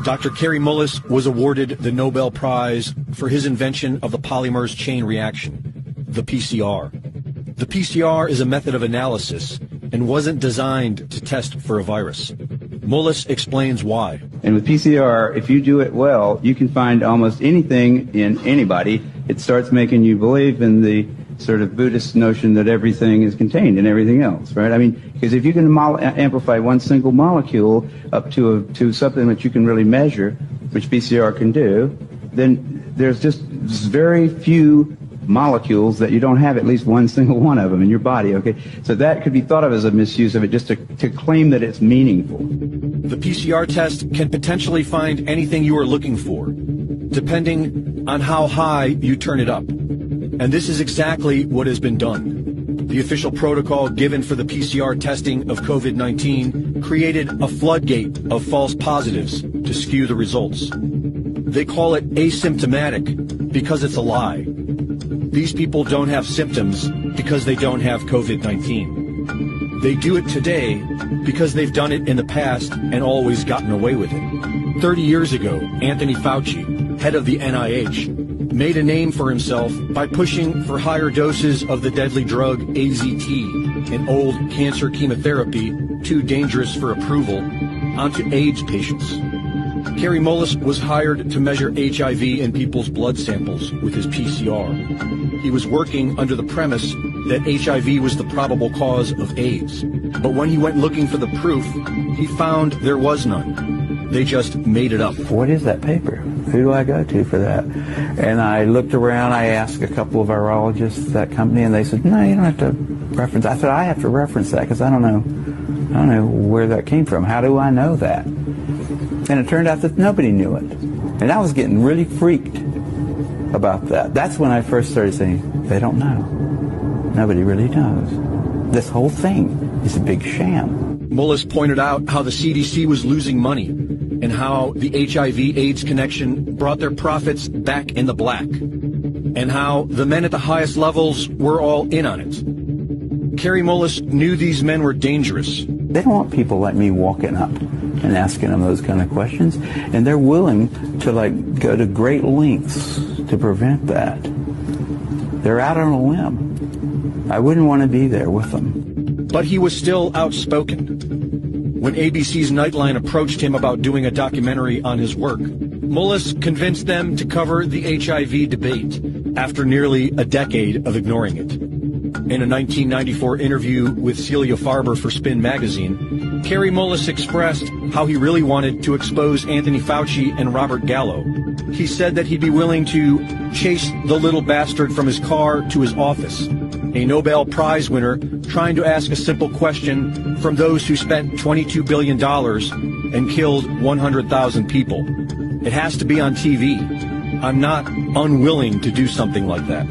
Dr. Kary Mullis was awarded the Nobel Prize for his invention of the polymerase chain reaction, the PCR. The PCR is a method of analysis and wasn't designed to test for a virus. Mullis explains why. And with PCR, if you do it well, you can find almost anything in anybody. It starts making you believe in the sort of Buddhist notion that everything is contained in everything else, right? I mean, because if you can amplify one single molecule up to something that you can really measure, which PCR can do, then there's just very few molecules that you don't have at least one single one of them in your body, okay? So that could be thought of as a misuse of it, just to claim that it's meaningful. The PCR test can potentially find anything you are looking for, depending on how high you turn it up. And this is exactly what has been done. The official protocol given for the PCR testing of COVID-19 created a floodgate of false positives to skew the results. They call it asymptomatic because it's a lie. These people don't have symptoms because they don't have COVID-19. They do it today because they've done it in the past and always gotten away with it. 30 years ago, Anthony Fauci, head of the NIH, made a name for himself by pushing for higher doses of the deadly drug AZT, an old cancer chemotherapy too dangerous for approval, onto AIDS patients. Kary Mullis was hired to measure HIV in people's blood samples with his PCR. He was working under the premise that HIV was the probable cause of AIDS. But when he went looking for the proof, he found there was none. They just made it up. What is that paper? Who do I go to for that? And I looked around, I asked a couple of virologists at that company, and they said, no, you don't have to reference. I said, I have to reference that because I don't know where that came from. How do I know that? And it turned out that nobody knew it. And I was getting really freaked about that. That's when I first started saying, they don't know. Nobody really knows. This whole thing is a big sham. Mullis pointed out how the CDC was losing money and how the HIV-AIDS connection brought their profits back in the black, and how the men at the highest levels were all in on it. Kary Mullis knew these men were dangerous. They don't want people like me walking up and asking them those kind of questions, and they're willing to go to great lengths to prevent that. They're out on a limb. I wouldn't want to be there with them. But he was still outspoken. When ABC's Nightline approached him about doing a documentary on his work, Mullis convinced them to cover the HIV debate after nearly a decade of ignoring it. In a 1994 interview with Celia Farber for Spin magazine, Kary Mullis expressed how he really wanted to expose Anthony Fauci and Robert Gallo. He said that he'd be willing to chase the little bastard from his car to his office, a Nobel Prize winner trying to ask a simple question from those who spent $22 billion and killed 100,000 people. It has to be on TV. I'm not unwilling to do something like that.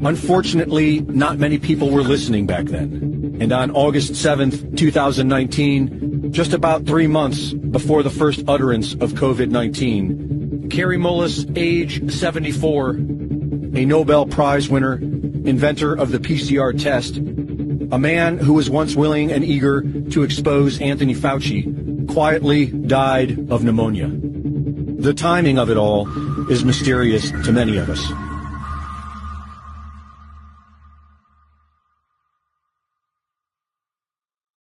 Unfortunately, not many people were listening back then. And on August 7th, 2019, just about 3 months before the first utterance of COVID-19, Kary Mullis, age 74, a Nobel Prize winner, inventor of the PCR test, a man who was once willing and eager to expose Anthony Fauci, quietly died of pneumonia. The timing of it all is mysterious to many of us.